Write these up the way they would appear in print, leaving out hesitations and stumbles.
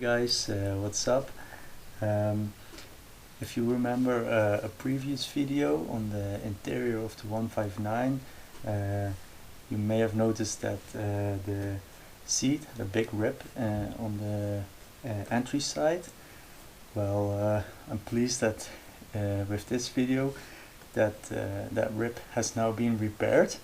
guys, what's up? If you remember a previous video on the interior of the 159, you may have noticed that the seat had a big rip on the entry side. Well, I'm pleased that with this video that rip has now been repaired,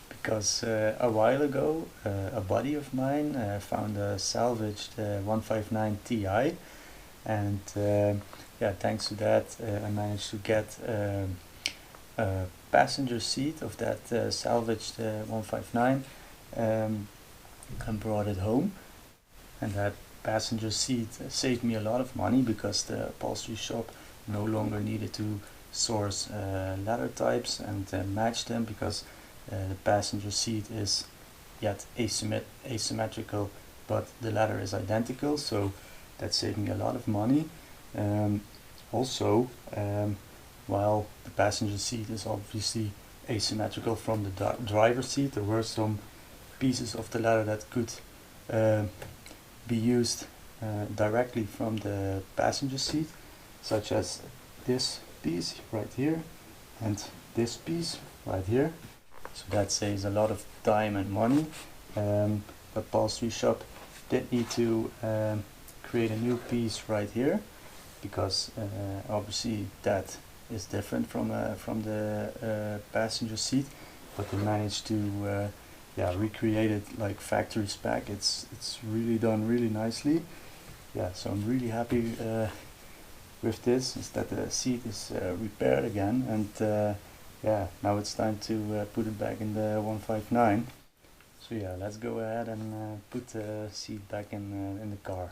because a while ago a buddy of mine found a salvaged 159 Ti, and yeah, thanks to that I managed to get a passenger seat of that salvaged 159 and brought it home. And that passenger seat saved me a lot of money, because the upholstery shop no longer needed to source leather types and match them, because the passenger seat is yet asymmetrical, but the leather is identical, so that saved me a lot of money. Also, while the passenger seat is obviously asymmetrical from the driver's seat, there were some pieces of the leather that could be used directly from the passenger seat, such as this piece right here and this piece right here. So that saves a lot of time and money. The upholstery shop did need to create a new piece right here, because obviously that is different from the passenger seat, but they managed to yeah, recreate it like factory spec. It's really done really nicely. Yeah, so I'm really happy with this, is that the seat is repaired again, and yeah, now it's time to put it back in the 159. So yeah, let's go ahead and put the seat back in the car.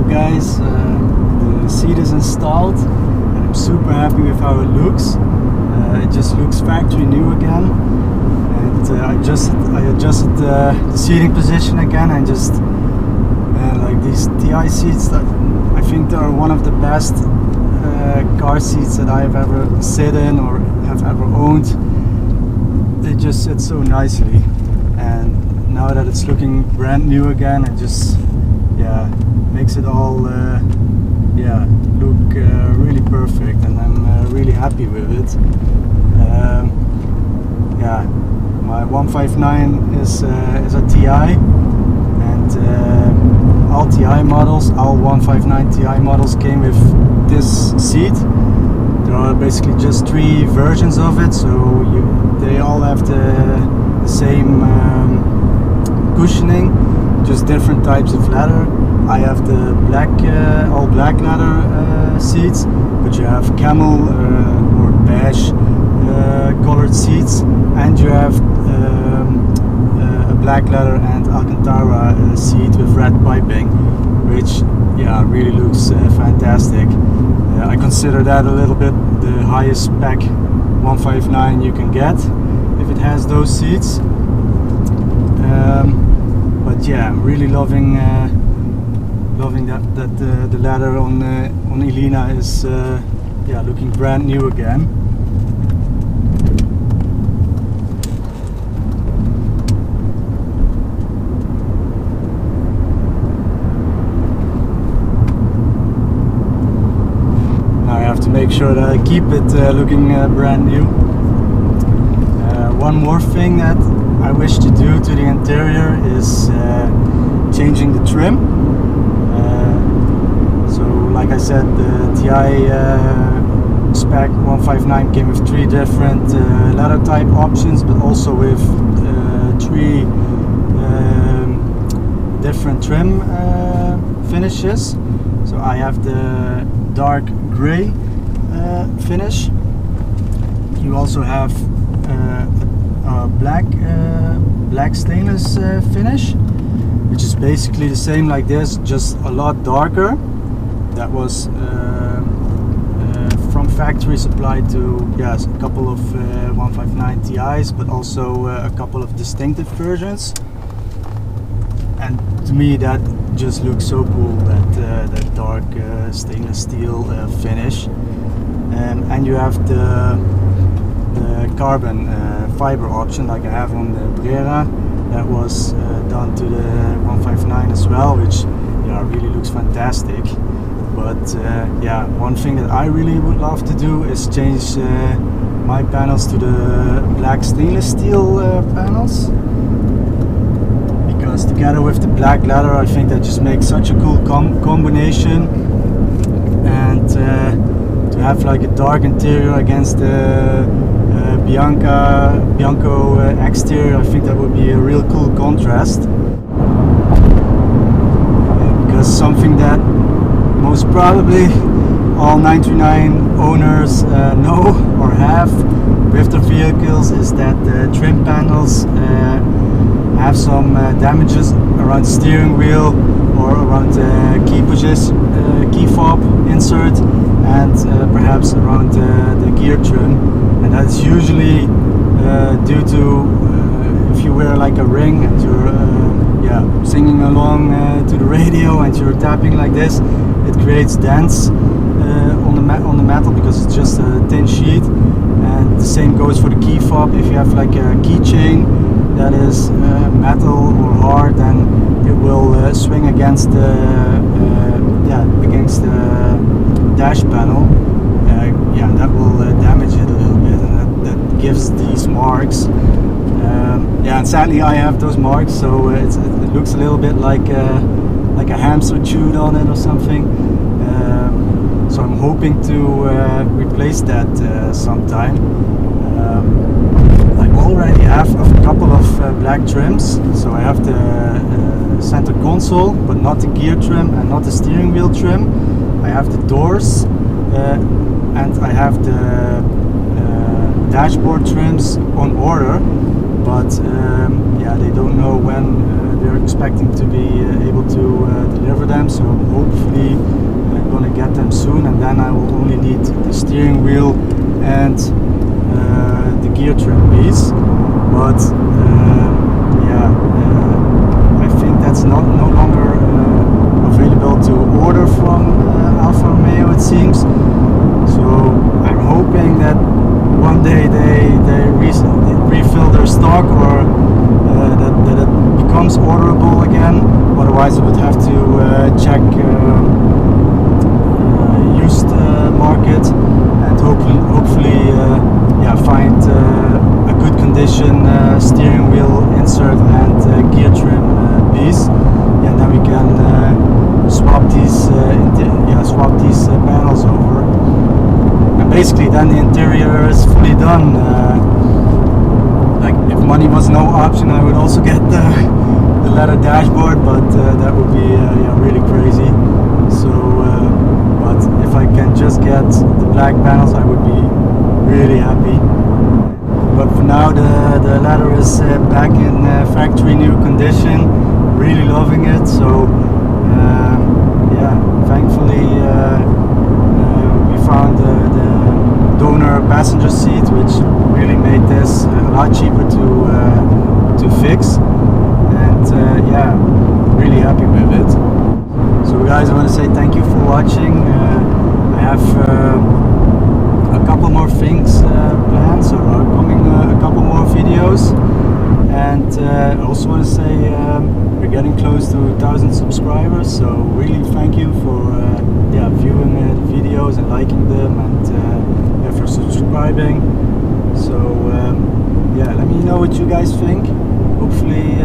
Guys, the seat is installed, and I'm super happy with how it looks. It just looks factory new again, and I adjusted the seating position again, and just like these Ti seats, that I think they are one of the best car seats that I have ever sit in or have ever owned. They just sit so nicely, and now that it's looking brand new again, it just, yeah, makes it all yeah, look really perfect, and I'm really happy with it. Yeah, my 159 is a Ti, and all TI models, all 159 Ti models came with this seat. There are basically just 3 versions of it, so they all have the same cushioning, just different types of leather. I have the black, all black leather seats, but you have camel or beige colored seats, and you have a black leather and Alcantara seat with red piping, which really looks fantastic. I consider that a little bit the highest spec 159 you can get if it has those seats. But yeah, I'm really loving that the leather on Elina is looking brand new again. To make sure that I keep it looking brand new. One more thing that I wish to do to the interior is changing the trim. So like I said, the TI spec 159 came with 3 different leather type options, but also with 3 different trim finishes. So I have the dark gray finish. You also have a black stainless finish, which is basically the same like this, just a lot darker. That was from factory supplied to a couple of 159 Ti's, but also a couple of distinctive versions. And to me that just looks so cool, that dark stainless steel finish. And you have the carbon fiber option like I have on the Brera. That was done to the 159 as well, which really looks fantastic. But one thing that I really would love to do is change my panels to the black stainless steel panels, because together with the black leather I think that just makes such a cool combination. And to have like a dark interior against the Bianco exterior, I think that would be a real cool contrast. Because something that most probably all 939 owners know or have with their vehicles is that the trim panels have some damages around the steering wheel or around the key pushes, key fob insert, and perhaps around the gear trim. And that's usually due to if you wear like a ring and you're singing along to the radio and you're tapping like this, it creates dents on the metal because it's just a thin sheet. And the same goes for the key fob. If you have like a keychain that is metal or hard, then it will swing against the dash panel. That will damage it a little bit, and that gives these marks. And sadly I have those marks, so it looks a little bit like a hamster chewed on it or something. So I'm hoping to replace that sometime. I already have a couple of black trims, so I have the center console, but not the gear trim and not the steering wheel trim. I have the doors and I have the dashboard trims on order, but they don't know when they're expecting to be able to deliver them, so hopefully I'm gonna get them soon, and then I will only need the steering wheel and the gear trim piece. But I think that's no longer available to order from Alfa Romeo, it seems. So I'm hoping that one day they refill their stock, or that it becomes orderable again. Otherwise I would have to check used market and hopefully find a good condition steering wheel insert and gear trim piece, and then we can then the interior is fully done. Like if money was no option, I would also get the leather dashboard, but that would be yeah, really crazy. So but if I can just get the black panels, I would be really happy. But for now the leather is back in factory new condition, really loving it. So yeah, thankfully we found the donor passenger seat, which really made this a lot cheaper to fix, and yeah, really happy with it. So guys, I want to say thank you for watching. I have a couple more things planned, so are coming a couple more videos, and I also want to say we're getting close to 1,000 subscribers, so really thank you for yeah, viewing the videos and liking them, and yeah, for subscribing. So yeah, let me know what you guys think. Hopefully